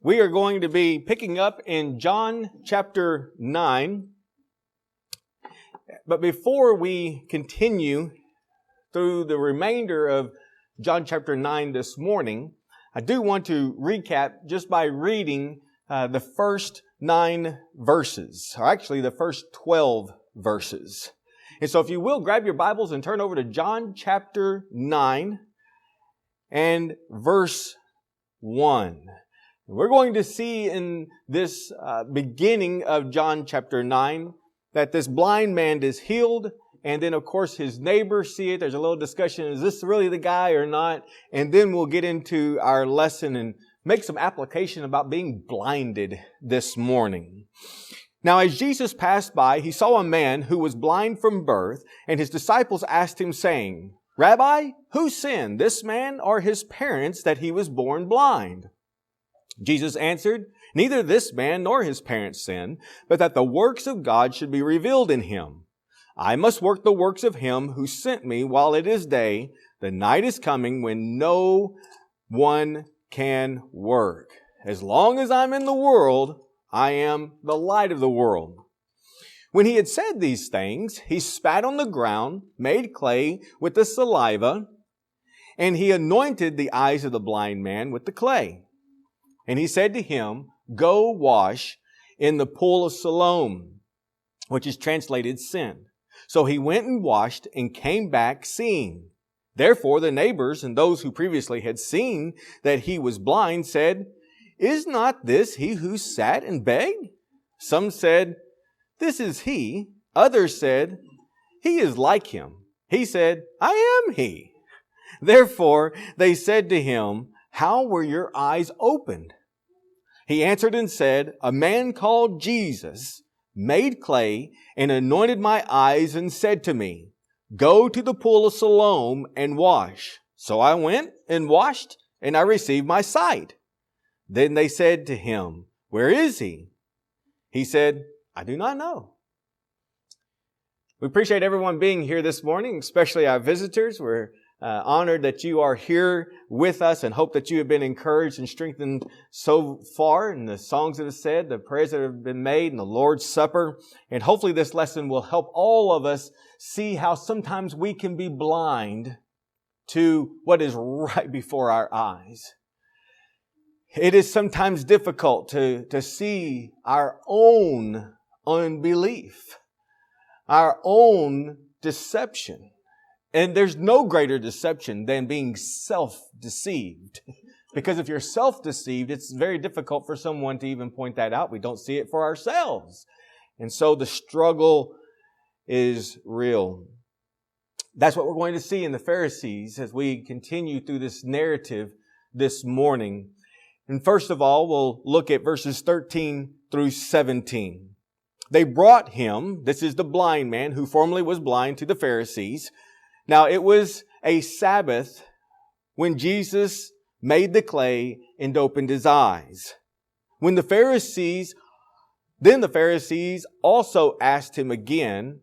We are going to be picking up in John chapter 9. But before we continue through the remainder of John chapter 9 this morning, I do want to recap just by reading the first 9 verses, or actually the first 12 verses. And so if you will, grab your Bibles and turn over to John chapter 9 and verse 1. We're going to see in this beginning of John chapter 9 that this blind man is healed, and then of course his neighbors see it. There's a little discussion, is this really the guy or not? And then we'll get into our lesson and make some application about being blinded this morning. Now as Jesus passed by, he saw a man who was blind from birth, and his disciples asked him, saying, Rabbi, who sinned, this man or his parents, that he was born blind? Jesus answered, Neither this man nor his parents sinned, but that the works of God should be revealed in him. I must work the works of him who sent me while it is day. The night is coming when no one can work. As long as I'm in the world, I am the light of the world. When he had said these things, he spat on the ground, made clay with the saliva, and he anointed the eyes of the blind man with the clay. And he said to him, Go wash in the pool of Siloam, which is translated sin. So he went and washed and came back seeing. Therefore the neighbors and those who previously had seen that he was blind said, Is not this he who sat and begged? Some said, This is he. Others said, He is like him. He said, I am he. Therefore they said to him, How were your eyes opened? He answered and said, A man called Jesus made clay and anointed my eyes and said to me, Go to the pool of Siloam and wash. So I went and washed, and I received my sight. Then they said to him, Where is he? He said, I do not know. We appreciate everyone being here this morning, especially our visitors. We're honored that you are here with us and hope that you have been encouraged and strengthened so far in the songs that have said, the prayers that have been made, and the Lord's Supper. And hopefully this lesson will help all of us see how sometimes we can be blind to what is right before our eyes. It is sometimes difficult to see our own unbelief, our own deception. And there's no greater deception than being self-deceived. Because if you're self-deceived, it's very difficult for someone to even point that out. We don't see it for ourselves. And so the struggle is real. That's what we're going to see in the Pharisees as we continue through this narrative this morning. And first of all, we'll look at verses 13 through 17. They brought him, this is the blind man who formerly was blind, to the Pharisees. Now, it was a Sabbath when Jesus made the clay and opened his eyes. Then the Pharisees also asked him again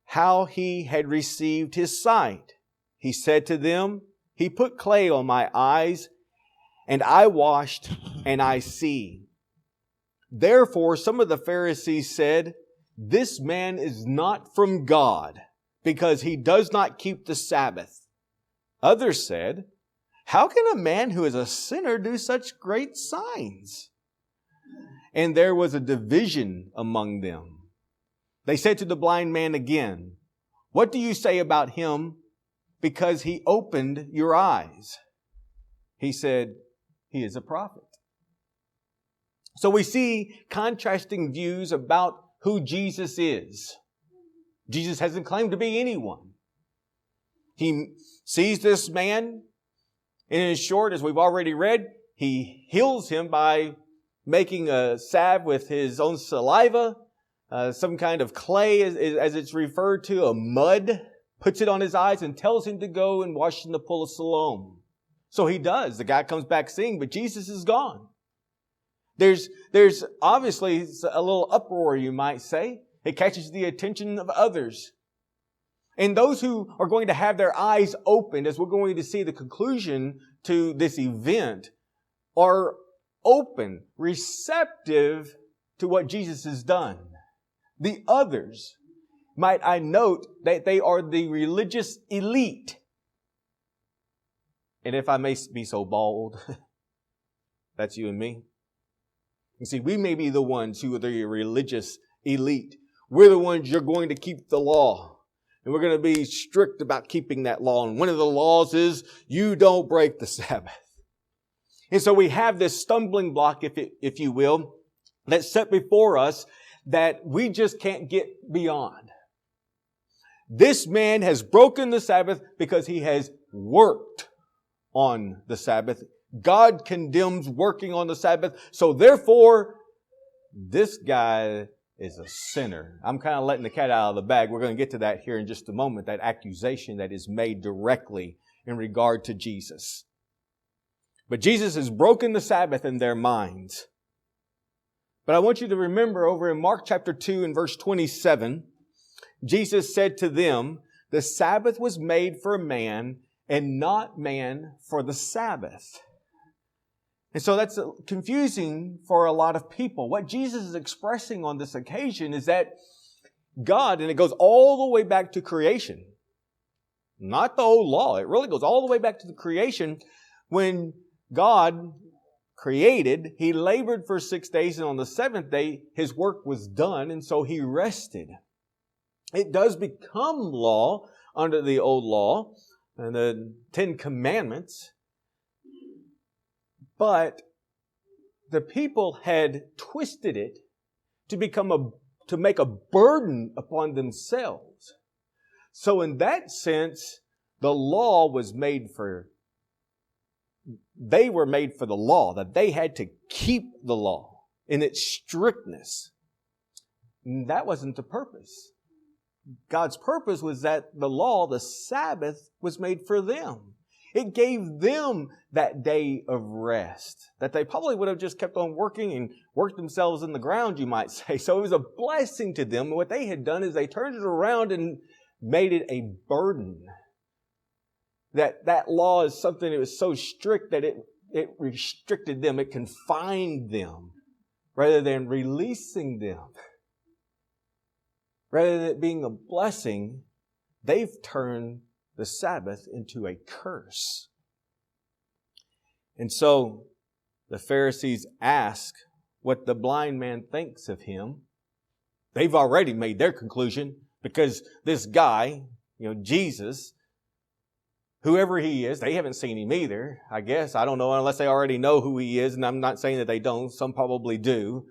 how he had received his sight. He said to them, He put clay on my eyes, and I washed, and I see. Therefore, some of the Pharisees said, This man is not from God, because he does not keep the Sabbath. Others said, How can a man who is a sinner do such great signs? And there was a division among them. They said to the blind man again, What do you say about him because he opened your eyes? He said, He is a prophet. So we see contrasting views about who Jesus is. Jesus hasn't claimed to be anyone. He sees this man, and in short, as we've already read, he heals him by making a salve with his own saliva, some kind of clay, as it's referred to, a mud, puts it on his eyes and tells him to go and wash in the pool of Siloam. So he does. The guy comes back seeing, but Jesus is gone. There's obviously a little uproar, you might say. It catches the attention of others. And those who are going to have their eyes opened, as we're going to see the conclusion to this event, are open, receptive to what Jesus has done. The others, might I note that they are the religious elite. And if I may be so bold, that's you and me. You see, we may be the ones who are the religious elite. We're the ones you're going to keep the law. And we're going to be strict about keeping that law. And one of the laws is you don't break the Sabbath. And so we have this stumbling block, if you will, that's set before us that we just can't get beyond. This man has broken the Sabbath because he has worked on the Sabbath. God condemns working on the Sabbath. So therefore, this guy is a sinner. I'm kind of letting the cat out of the bag. We're going to get to that here in just a moment, that accusation that is made directly in regard to Jesus. But Jesus has broken the Sabbath in their minds. But I want you to remember over in Mark chapter 2 and verse 27, Jesus said to them, the Sabbath was made for man and not man for the Sabbath. And so that's confusing for a lot of people. What Jesus is expressing on this occasion is that God, and it goes all the way back to creation, not the old law. It really goes all the way back to the creation. When God created, He labored for 6 days, and on the seventh day, His work was done, and so He rested. It does become law under the old law and the 10 Commandments, but the people had twisted it to make a burden upon themselves. So in that sense, the law was they were made for the law, that they had to keep the law in its strictness. And that wasn't the purpose. God's purpose was that the law, the Sabbath, was made for them. It gave them that day of rest that they probably would have just kept on working and worked themselves in the ground, you might say. So it was a blessing to them. And what they had done is they turned it around and made it a burden. That law is something that was so strict that it restricted them. It confined them rather than releasing them. Rather than it being a blessing, they've turned the Sabbath into a curse. And so the Pharisees ask what the blind man thinks of him. They've already made their conclusion because this guy, Jesus, whoever he is, they haven't seen him either, I guess. I don't know, unless they already know who he is, and I'm not saying that they don't. Some probably do.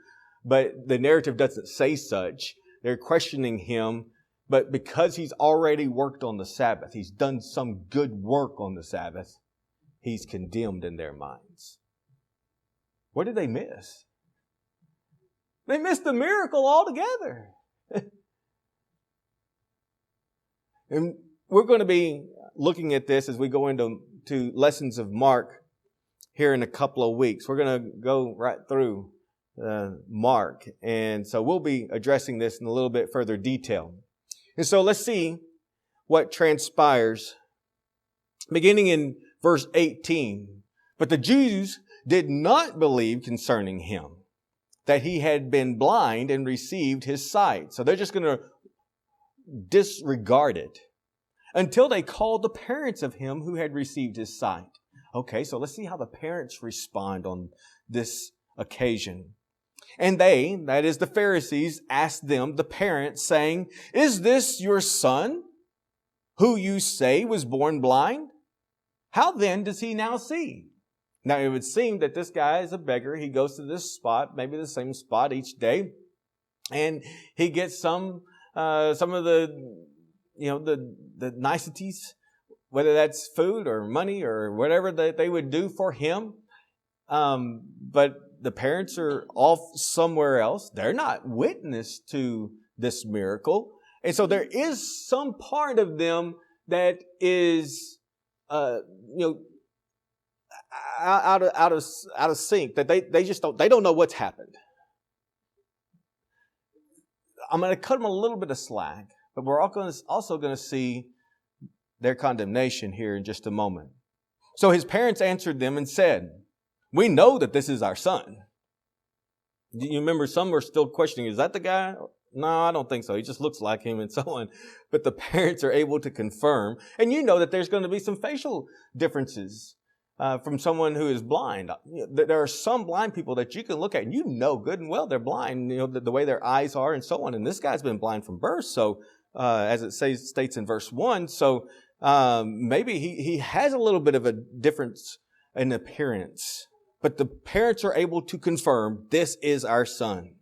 But the narrative doesn't say such. They're questioning him, but because he's already worked on the Sabbath, he's done some good work on the Sabbath, he's condemned in their minds. What did they miss? They missed the miracle altogether. And we're going to be looking at this as we go into lessons of Mark here in a couple of weeks. We're going to go right through Mark. And so we'll be addressing this in a little bit further detail. And so let's see what transpires. Beginning in verse 18. But the Jews did not believe concerning him that he had been blind and received his sight. So they're just going to disregard it until they called the parents of him who had received his sight. Okay, so let's see how the parents respond on this occasion. And they, that is the Pharisees, asked them, the parents, saying, "Is this your son, who you say was born blind? How then does he now see?" Now it would seem that this guy is a beggar. He goes to this spot, maybe the same spot each day, and he gets some of the niceties, whether that's food or money or whatever that they would do for him. But the parents are off somewhere else. They're not witness to this miracle. And so there is some part of them that is, out of sync, that they don't know what's happened. I'm going to cut them a little bit of slack, but we're also going to see their condemnation here in just a moment. So his parents answered them and said, We know that this is our son. Do you remember some were still questioning, is that the guy? No, I don't think so. He just looks like him and so on. But the parents are able to confirm. And you know that there's going to be some facial differences from someone who is blind. There are some blind people that you can look at and you know good and well they're blind, the way their eyes are and so on. And this guy's been blind from birth. So as it states in verse 1, so maybe he has a little bit of a difference in appearance. But the parents are able to confirm this is our son.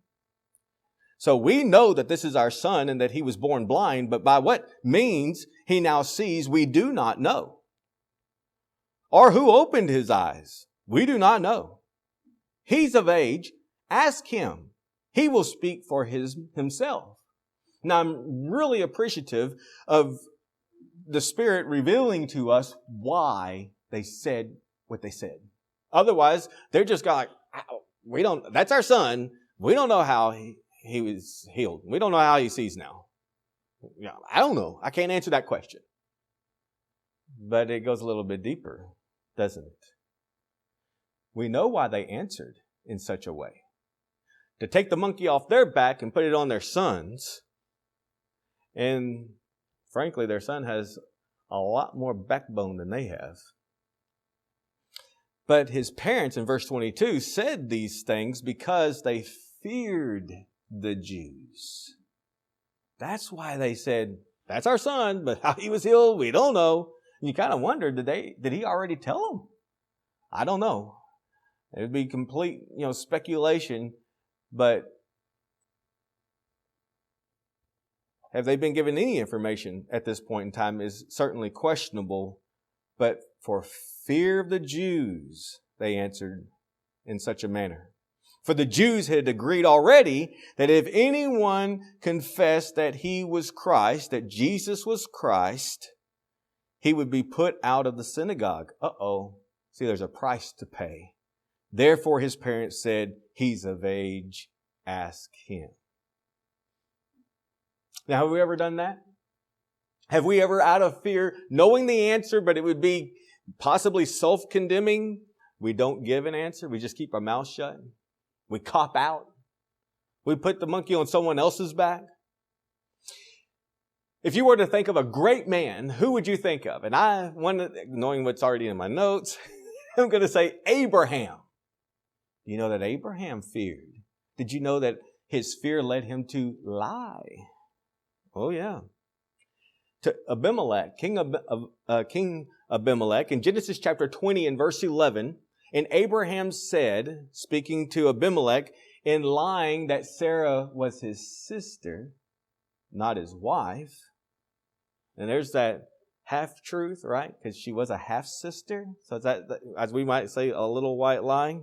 So we know that this is our son and that he was born blind, but by what means he now sees, we do not know. Or who opened his eyes? We do not know. He's of age. Ask him. He will speak for himself. Now I'm really appreciative of the Spirit revealing to us why they said what they said. Otherwise, they're just like, that's our son. We don't know how he was healed. We don't know how he sees now. I don't know. I can't answer that question. But it goes a little bit deeper, doesn't it? We know why they answered in such a way. To take the monkey off their back and put it on their sons. And frankly, their son has a lot more backbone than they have. But his parents in verse 22 said these things because they feared the Jews. That's why they said, that's our son, but how he was healed, we don't know. And you kind of wonder, did he already tell them? I don't know. It would be complete, speculation, but have they been given any information at this point in time is certainly questionable. But for fear of the Jews, they answered in such a manner. For the Jews had agreed already that if anyone confessed that he was Christ, that Jesus was Christ, he would be put out of the synagogue. See, there's a price to pay. Therefore, his parents said, he's of age, ask him. Now, have we ever done that? Have we ever, out of fear, knowing the answer, but it would be possibly self-condemning, we don't give an answer, we just keep our mouth shut? We cop out? We put the monkey on someone else's back? If you were to think of a great man, who would you think of? And knowing what's already in my notes, I'm going to say Abraham. Do you know that Abraham feared? Did you know that his fear led him to lie? Oh, yeah. To Abimelech, King Abimelech, in Genesis chapter 20 and verse 11, and Abraham said, speaking to Abimelech, in lying that Sarah was his sister, not his wife. And there's that half-truth, right? Because she was a half-sister. So that, as we might say, a little white lie.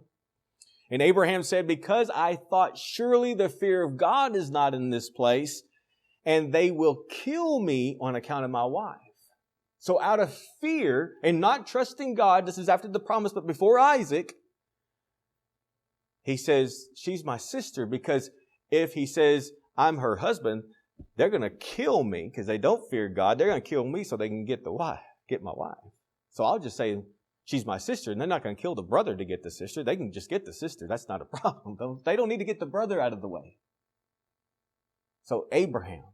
And Abraham said, because I thought surely the fear of God is not in this place, and they will kill me on account of my wife. So out of fear and not trusting God, this is after the promise, but before Isaac, he says, she's my sister, because if he says, I'm her husband, they're going to kill me because they don't fear God. They're going to kill me so they can get my wife. So I'll just say, she's my sister, and they're not going to kill the brother to get the sister. They can just get the sister. That's not a problem. They don't need to get the brother out of the way. So Abraham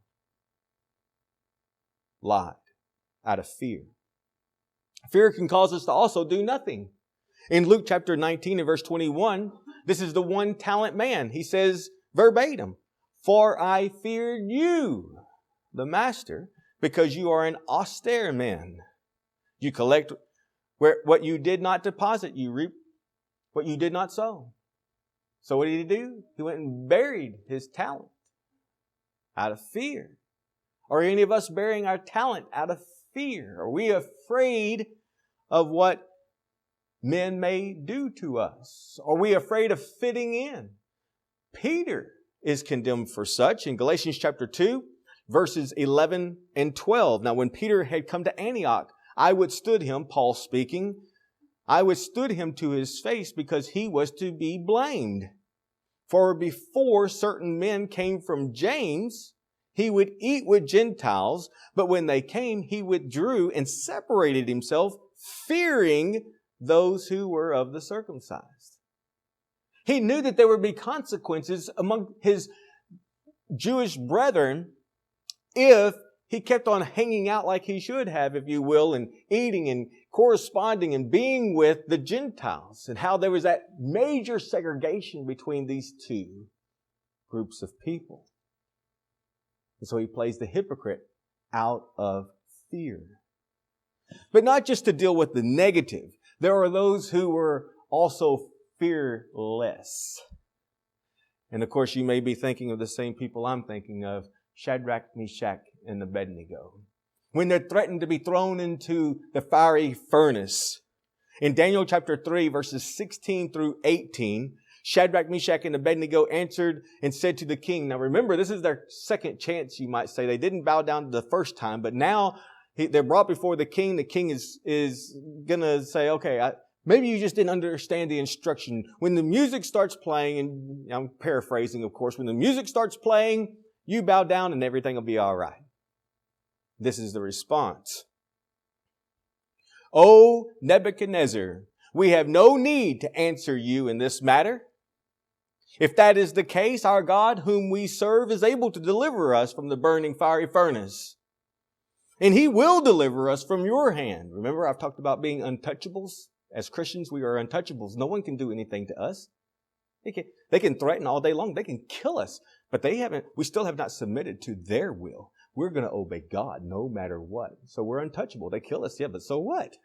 lied out of fear. Fear can cause us to also do nothing. In Luke chapter 19 and verse 21, this is the one-talent man. He says verbatim, for I feared you, the master, because you are an austere man. You collect what you did not deposit. You reap what you did not sow. So what did he do? He went and buried his talent out of fear. Are any of us burying our talent out of fear? Are we afraid of what men may do to us? Are we afraid of fitting in? Peter is condemned for such in Galatians chapter 2, verses 11 and 12. Now, when Peter had come to Antioch, I withstood him, Paul speaking, I withstood him to his face because he was to be blamed. For before certain men came from James, he would eat with Gentiles, but when they came, he withdrew and separated himself, fearing those who were of the circumcised. He knew that there would be consequences among his Jewish brethren if he kept on hanging out like he should have, if you will, and eating and corresponding and being with the Gentiles, and how there was that major segregation between these two groups of people. And so he plays the hypocrite out of fear. But not just to deal with the negative. There are those who were also fearless. And of course, you may be thinking of the same people I'm thinking of, Shadrach, Meshach, and Abed-Nego. When they're threatened to be thrown into the fiery furnace. In Daniel chapter 3, verses 16 through 18, Shadrach, Meshach, and Abed-Nego answered and said to the king. Now remember, this is their second chance, you might say. They didn't bow down the first time, but now they're brought before the king. The king is going to say, okay, maybe you just didn't understand the instruction. When the music starts playing, and I'm paraphrasing, of course, when the music starts playing, you bow down and everything will be all right. This is the response. O Nebuchadnezzar, we have no need to answer you in this matter. If that is the case, our God, whom we serve, is able to deliver us from the burning fiery furnace. And He will deliver us from your hand. Remember, I've talked about being untouchables. As Christians, we are untouchables. No one can do anything to us. They can threaten all day long. They can kill us. But we still have not submitted to their will. We're going to obey God no matter what. So we're untouchable. They kill us, yeah, but so what?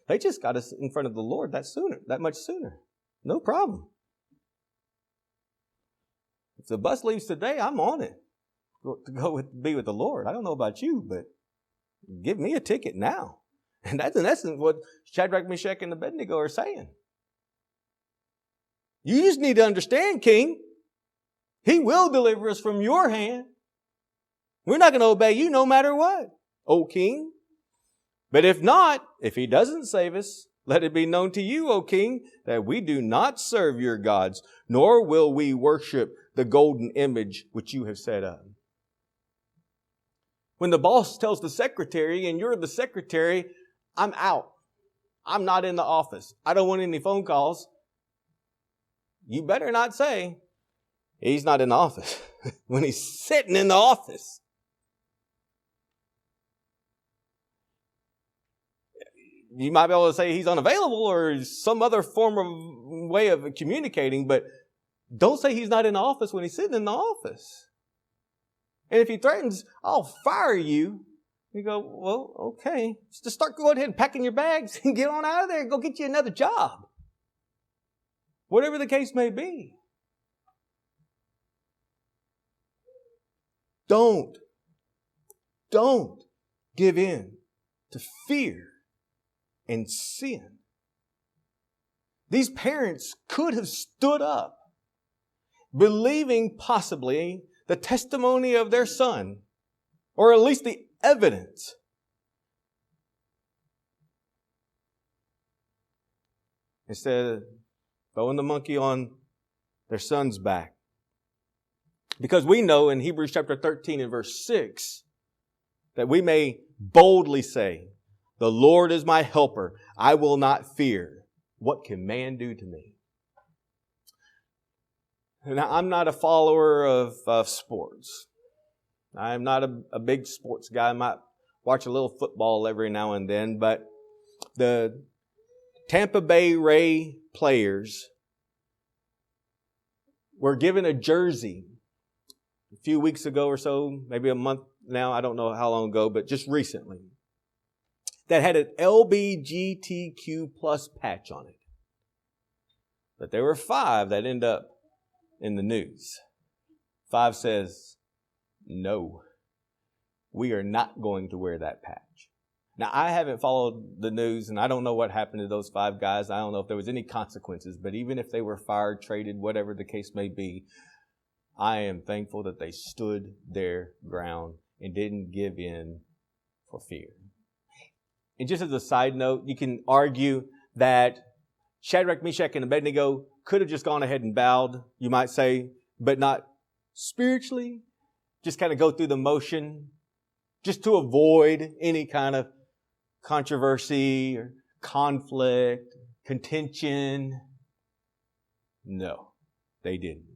They just got us in front of the Lord that much sooner. No problem. If the bus leaves today, I'm on it to be with the Lord. I don't know about you, but give me a ticket now. And that's in essence what Shadrach, Meshach, and Abed-Nego are saying. You just need to understand, King, He will deliver us from your hand. We're not going to obey you no matter what, O King. But if not, if He doesn't save us, let it be known to you, O King, that we do not serve your gods, nor will we worship the golden image which you have set up. When the boss tells the secretary, and you're the secretary, I'm out. I'm not in the office. I don't want any phone calls. You better not say, he's not in the office when he's sitting in the office. You might be able to say he's unavailable or some other form of way of communicating, but don't say he's not in the office when he's sitting in the office. And if he threatens, I'll fire you. You go, well, okay. Just go ahead and packing your bags and get on out of there and go get you another job. Whatever the case may be. Don't give in to fear and sin. These parents could have stood up, believing possibly the testimony of their son, or at least the evidence. Instead of throwing the monkey on their son's back. Because we know in Hebrews chapter 13 and verse 6 that we may boldly say, the Lord is my helper. I will not fear. What can man do to me? Now, I'm not a follower of sports. I'm not a big sports guy. I might watch a little football every now and then, but the Tampa Bay Rays players were given a jersey a few weeks ago or so, maybe a month now, I don't know how long ago, but just recently, that had an LBGTQ plus patch on it. But there were 5 that end up in the news. 5 says, no, we are not going to wear that patch. Now, I haven't followed the news, and I don't know what happened to those 5 guys. I don't know if there was any consequences, but even if they were fired, traded, whatever the case may be, I am thankful that they stood their ground and didn't give in for fear. And just as a side note, you can argue that Shadrach, Meshach, and Abed-Nego could have just gone ahead and bowed, you might say, but not spiritually. Just kind of go through the motion just to avoid any kind of controversy or conflict, contention. No, they didn't.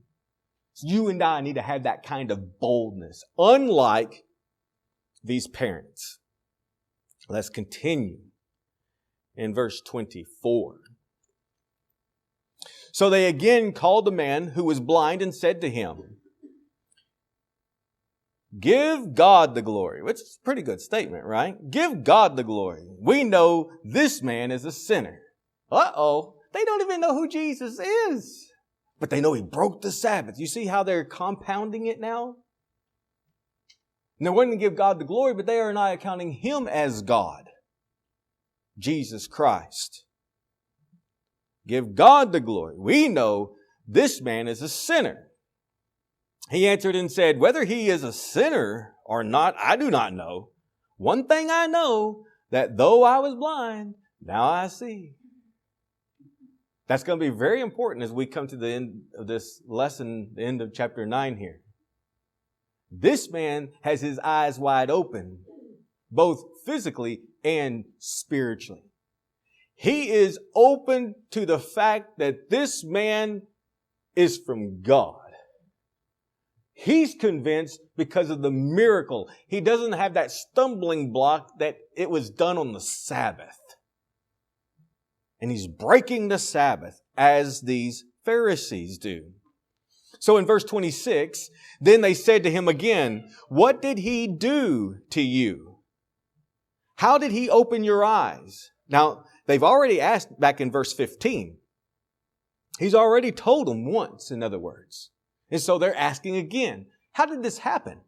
You and I need to have that kind of boldness, unlike these parents. Let's continue in verse 24. So they again called the man who was blind and said to him, "Give God the glory." Which is a pretty good statement, right? Give God the glory. We know this man is a sinner. They don't even know who Jesus is. But they know he broke the Sabbath. You see how they're compounding it now? And they're wanting to give God the glory, but they are not accounting him as God, Jesus Christ. Give God the glory. We know this man is a sinner. He answered and said, "Whether he is a sinner or not, I do not know. One thing I know, that though I was blind, now I see." That's going to be very important as we come to the end of this lesson, the end of chapter 9 here. This man has his eyes wide open, both physically and spiritually. He is open to the fact that this man is from God. He's convinced because of the miracle. He doesn't have that stumbling block that it was done on the Sabbath. And he's breaking the Sabbath as these Pharisees do. So in verse 26, then they said to him again, "What did he do to you? How did he open your eyes?" Now, they've already asked back in verse 15. He's already told them once, in other words. And so they're asking again, how did this happen?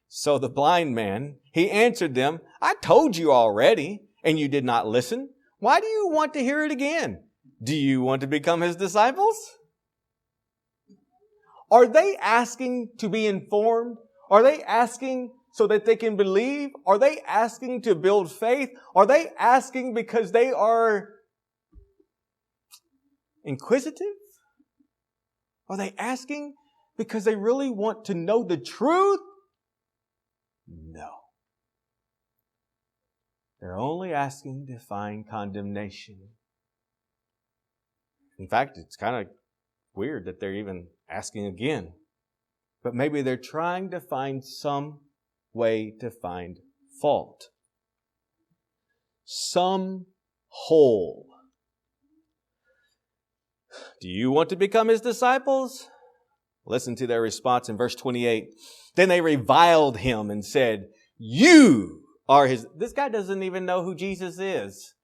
So the blind man, he answered them, "I told you already, and you did not listen. Why do you want to hear it again? Do you want to become his disciples?" Are they asking to be informed? Are they asking so that they can believe? Are they asking to build faith? Are they asking because they are inquisitive? Are they asking because they really want to know the truth? No. They're only asking to find condemnation. In fact, it's kind of weird that they're even asking again. But maybe they're trying to find some way to find fault. Some hole. Do you want to become his disciples? Listen to their response in verse 28. Then they reviled him and said, "You are his..." This guy doesn't even know who Jesus is.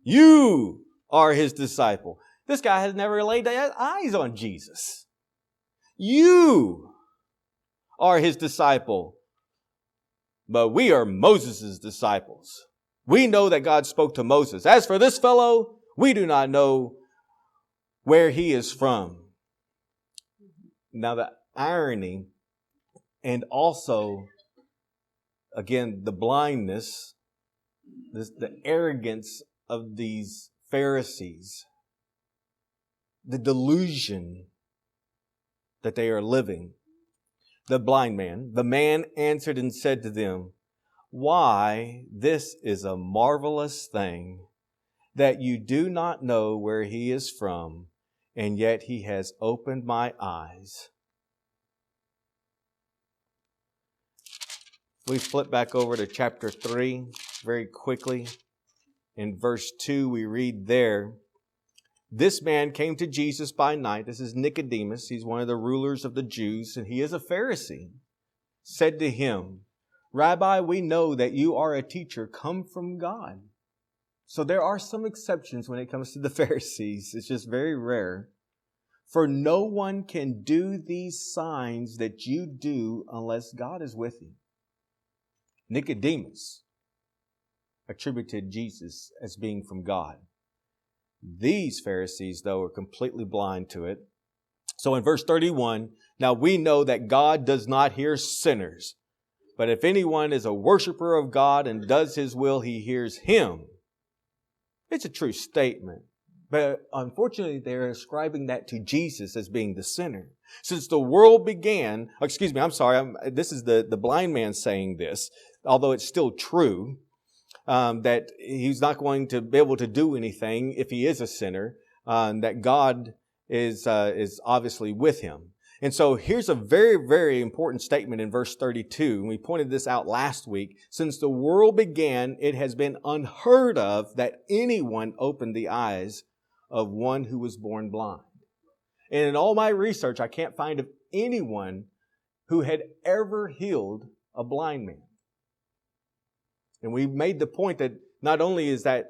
"You are his disciple." This guy has never laid eyes on Jesus. "You are his disciple, but we are Moses' disciples. We know that God spoke to Moses. As for this fellow, we do not know where he is from." Now the irony and also, again, the blindness, the arrogance of these Pharisees, the delusion that they are living. The blind man, the man answered and said to them, "Why, this is a marvelous thing, that you do not know where he is from, and yet he has opened my eyes." We flip back over to chapter 3 very quickly. In verse 2, we read there, "This man came to Jesus by night." This is Nicodemus. He's one of the rulers of the Jews, and he is a Pharisee. Said to him, "Rabbi, we know that you are a teacher come from God." So there are some exceptions when it comes to the Pharisees. It's just very rare. "For no one can do these signs that you do unless God is with you." Nicodemus attributed Jesus as being from God. These Pharisees, though, are completely blind to it. So in verse 31, "Now we know that God does not hear sinners, but if anyone is a worshiper of God and does his will, he hears him." It's a true statement. But unfortunately, they're ascribing that to Jesus as being the sinner. Since the world began, this is the blind man saying this, although it's still true. that he's not going to be able to do anything if he is a sinner, that God is obviously with him. And so here's a very, very important statement in verse 32. And we pointed this out last week. Since the world began, it has been unheard of that anyone opened the eyes of one who was born blind. And in all my research, I can't find of anyone who had ever healed a blind man. And we made the point that not only is that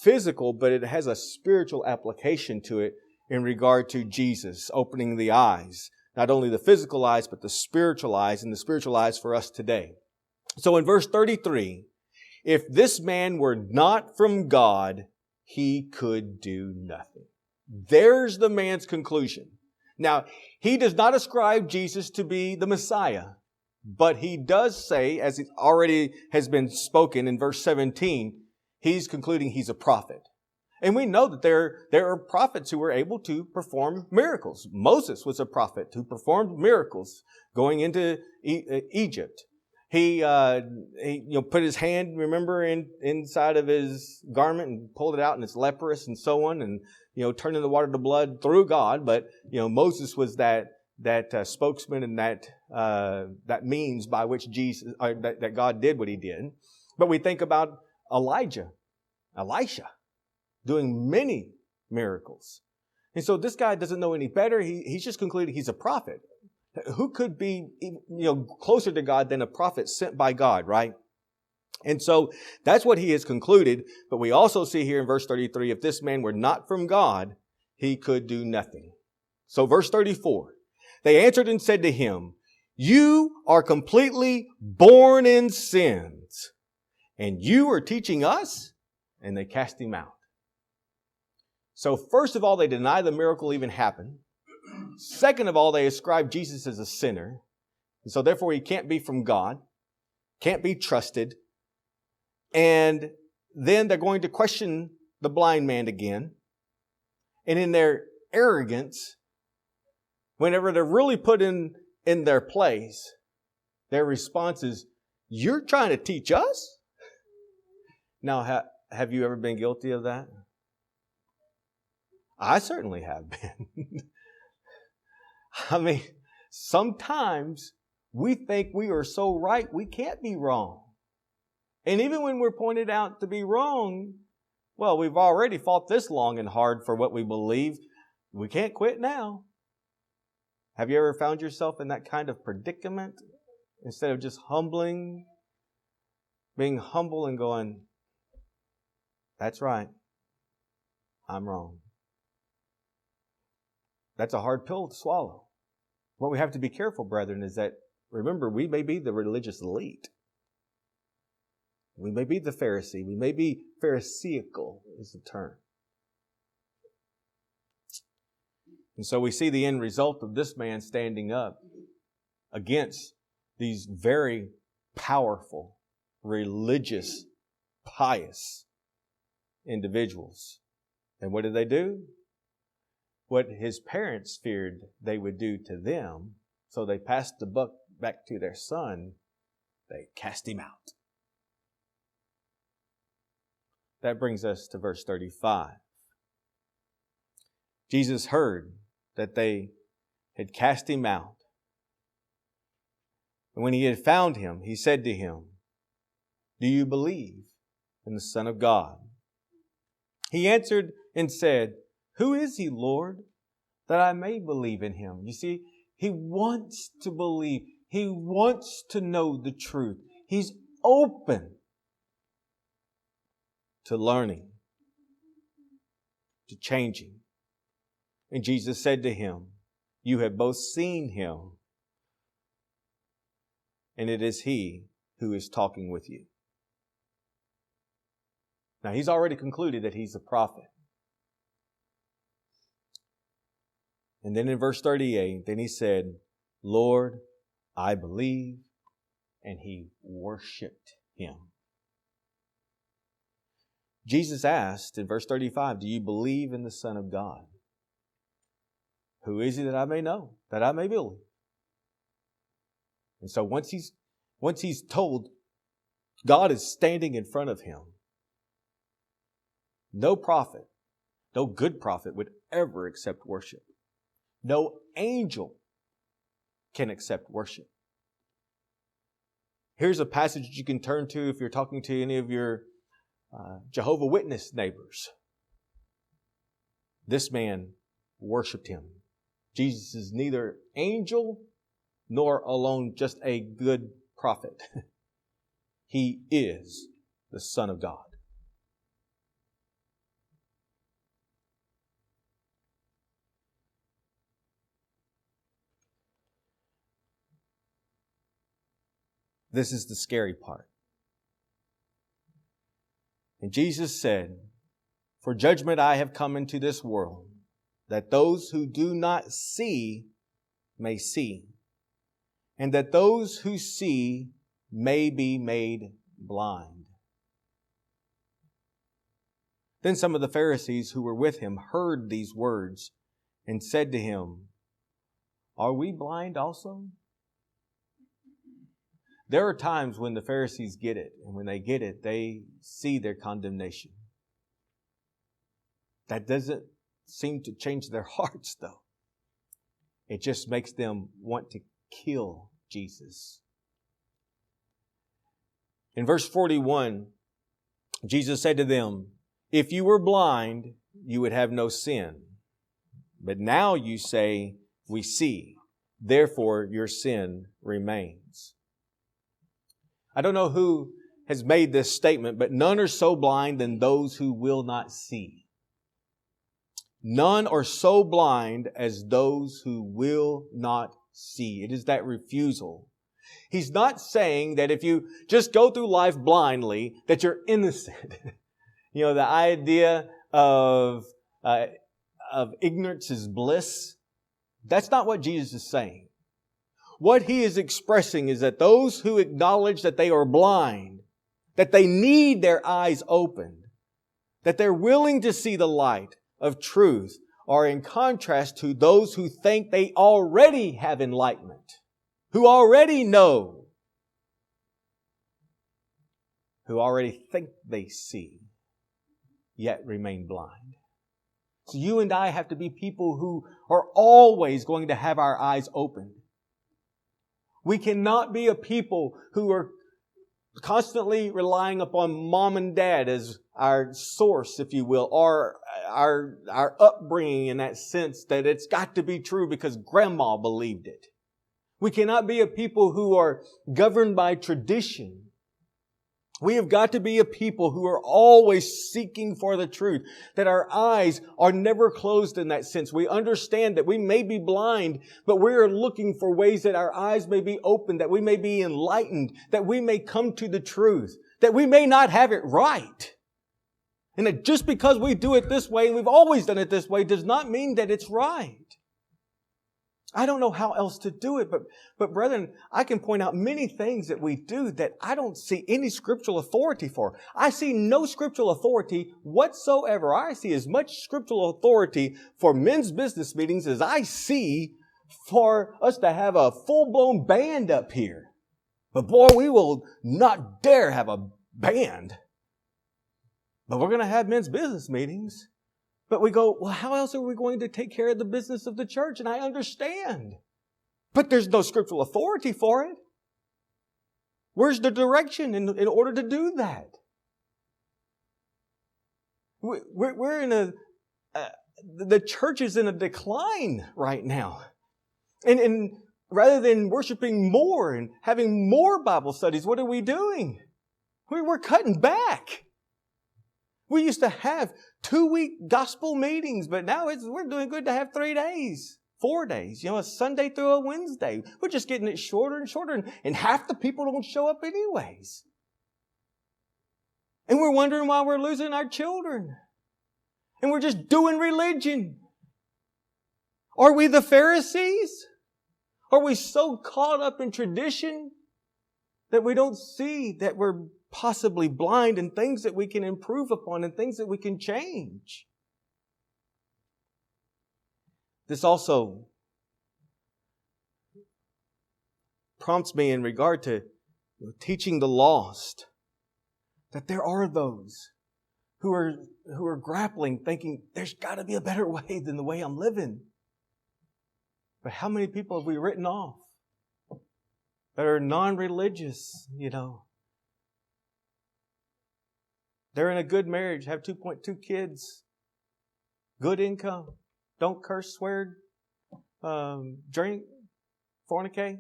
physical, but it has a spiritual application to it in regard to Jesus opening the eyes. Not only the physical eyes, but the spiritual eyes, and the spiritual eyes for us today. So in verse 33, if this man were not from God, he could do nothing. There's the man's conclusion. Now, he does not ascribe Jesus to be the Messiah, but he does say, as it already has been spoken in verse 17, he's concluding he's a prophet. And we know that there are prophets who were able to perform miracles. Moses was a prophet who performed miracles going into Egypt. He put his hand, remember, inside of his garment and pulled it out, and it's leprous and so on, and turning the water to blood through God. But Moses was that spokesman and that means by which that God did what He did. But we think about Elisha, doing many miracles. And so this guy doesn't know any better. He's just concluded he's a prophet. Who could be, closer to God than a prophet sent by God, right? And so that's what he has concluded. But we also see here in verse 33, if this man were not from God, he could do nothing. So verse 34, they answered and said to him, you are completely born in sins, and you are teaching us? And they cast him out. So first of all, they deny the miracle even happened. Second of all, they ascribe Jesus as a sinner. And so therefore he can't be from God, can't be trusted. And then they're going to question the blind man again. And in their arrogance, whenever they're really put in their place, their response is, you're trying to teach us? Now, have you ever been guilty of that? I certainly have been. I mean, sometimes we think we are so right, we can't be wrong. And even when we're pointed out to be wrong, well, we've already fought this long and hard for what we believe. We can't quit now. Have you ever found yourself in that kind of predicament? Instead of just being humble and going, that's right, I'm wrong. That's a hard pill to swallow. What we have to be careful, brethren, is that, remember, we may be the religious elite. We may be the Pharisee. We may be Pharisaical is the term. And so we see the end result of this man standing up against these very powerful, religious, pious individuals. And what did they do? What his parents feared they would do to them, so they passed the buck back to their son. They cast him out. That brings us to verse 35. Jesus heard that they had cast him out. And when he had found him, he said to him, do you believe in the Son of God? He answered and said, who is he, Lord, that I may believe in him? You see, he wants to believe. He wants to know the truth. He's open to learning, to changing. And Jesus said to him, you have both seen him, and it is he who is talking with you. Now, he's already concluded that he's a prophet. And then in verse 38, then he said, Lord, I believe, and he worshiped him. Jesus asked in verse 35, do you believe in the Son of God? Who is he that I may know, that I may believe? And so once he's told God is standing in front of him. No prophet, no good prophet would ever accept worship. No angel can accept worship. Here's a passage you can turn to if you're talking to any of your Jehovah's Witness neighbors. This man worshiped him. Jesus is neither angel nor alone just a good prophet. He is the Son of God. This is the scary part. And Jesus said, "For judgment I have come into this world, that those who do not see may see, and that those who see may be made blind." Then some of the Pharisees who were with him heard these words and said to him, "Are we blind also?" There are times when the Pharisees get it, and when they get it, they see their condemnation. That doesn't seem to change their hearts, though. It just makes them want to kill Jesus. In verse 41, Jesus said to them, "If you were blind, you would have no sin. But now you say, 'We see,' therefore your sin remains." I don't know who has made this statement, but none are so blind than those who will not see. None are so blind as those who will not see. It is that refusal. He's not saying that if you just go through life blindly, that you're innocent. You know, the idea of ignorance is bliss. That's not what Jesus is saying. What he is expressing is that those who acknowledge that they are blind, that they need their eyes opened, that they're willing to see the light of truth, are in contrast to those who think they already have enlightenment, who already know, who already think they see, yet remain blind. So you and I have to be people who are always going to have our eyes opened. We cannot be a people who are constantly relying upon mom and dad as our source, if you will, or our upbringing in that sense that it's got to be true because grandma believed it. We cannot be a people who are governed by tradition. We have got to be a people who are always seeking for the truth, that our eyes are never closed in that sense. We understand that we may be blind, but we are looking for ways that our eyes may be opened, that we may be enlightened, that we may come to the truth, that we may not have it right. And that just because we do it this way, and we've always done it this way, does not mean that it's right. I don't know how else to do it, but brethren, I can point out many things that we do that I don't see any scriptural authority for. I see no scriptural authority whatsoever. I see as much scriptural authority for men's business meetings as I see for us to have a full-blown band up here. But boy, we will not dare have a band. But we're going to have men's business meetings. But we go, well, how else are we going to take care of the business of the church? And I understand. But there's no scriptural authority for it. Where's the direction in order to do that? We're in the church is in a decline right now. And rather than worshiping more and having more Bible studies, what are we doing? We're cutting back. We used to have 2-week gospel meetings, but now we're doing good to have 3 days, 4 days, a Sunday through a Wednesday. We're just getting it shorter and shorter, and half the people don't show up anyways. And we're wondering why we're losing our children. And we're just doing religion. Are we the Pharisees? Are we so caught up in tradition that we don't see that we're possibly blind and things that we can improve upon and things that we can change? This also prompts me in regard to teaching the lost that there are those who are grappling, thinking, there's got to be a better way than the way I'm living. But how many people have we written off that are non-religious, They're in a good marriage, have 2.2 kids, good income, don't curse, swear, drink, fornicate.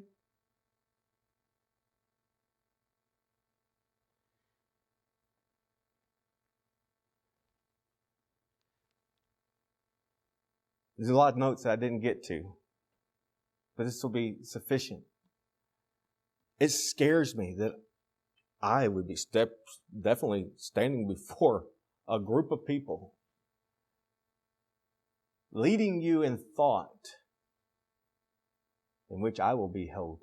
There's a lot of notes that I didn't get to, but this will be sufficient. It scares me that I would be definitely standing before a group of people, leading you in thought, in which I will be held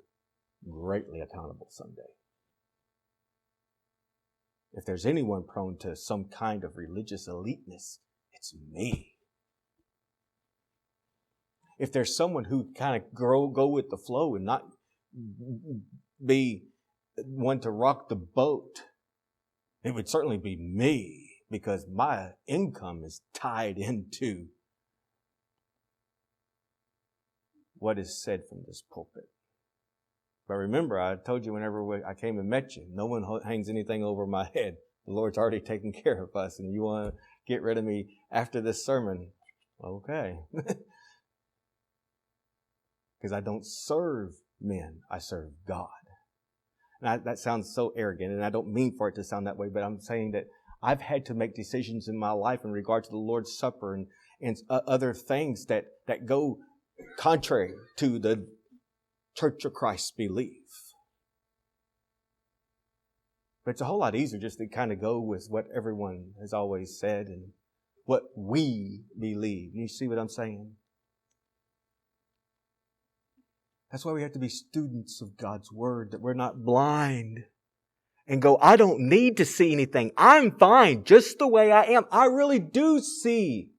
greatly accountable someday. If there's anyone prone to some kind of religious eliteness, it's me. If there's someone who kind of go with the flow and not be one to rock the boat, it would certainly be me, because my income is tied into what is said from this pulpit. But remember, I told you whenever I came and met you, no one hangs anything over my head. The Lord's already taken care of us, and you want to get rid of me after this sermon? Okay. Because I don't serve men, I serve God. And that sounds so arrogant, and I don't mean for it to sound that way, but I'm saying that I've had to make decisions in my life in regard to the Lord's Supper and other things that go contrary to the Church of Christ's belief. But it's a whole lot easier just to kind of go with what everyone has always said and what we believe. You see what I'm saying? That's why we have to be students of God's Word, that we're not blind and go, I don't need to see anything. I'm fine just the way I am. I really do see.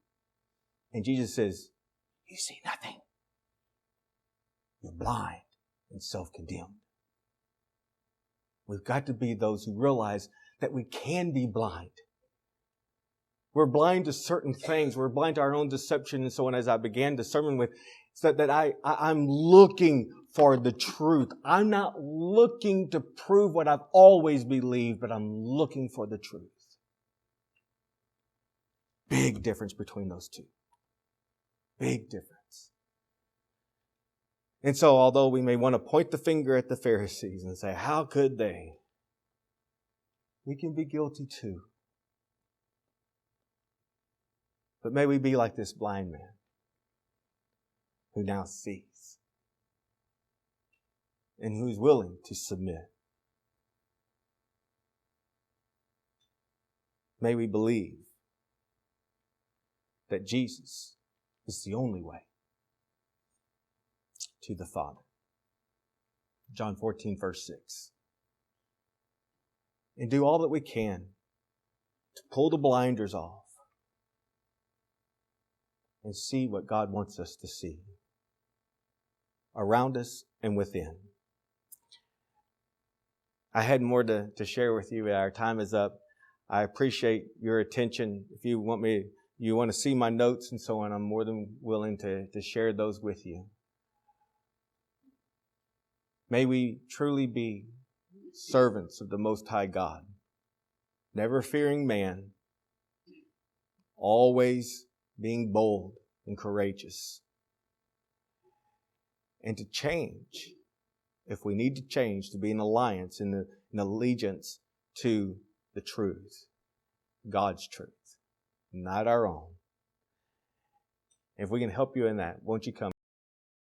And Jesus says, you see nothing. You're blind and self-condemned. We've got to be those who realize that we can be blind. We're blind to certain things. We're blind to our own deception and so on, as I began the sermon with, so that I'm looking for the truth. I'm not looking to prove what I've always believed, but I'm looking for the truth. Big difference between those two. Big difference. And so, although we may want to point the finger at the Pharisees and say, how could they? We can be guilty too. But may we be like this blind man who now sees and who's willing to submit. May we believe that Jesus is the only way to the Father. John 14, verse 6. And do all that we can to pull the blinders off and see what God wants us to see around us and within. I had more to share with you, but our time is up. I appreciate your attention. If you want to see my notes and so on, I'm more than willing to share those with you. May we truly be servants of the Most High God, never fearing man, always being bold and courageous. And to change, if we need to change, to be in alliance, in allegiance to the truth, God's truth, not our own. If we can help you in that, won't you come?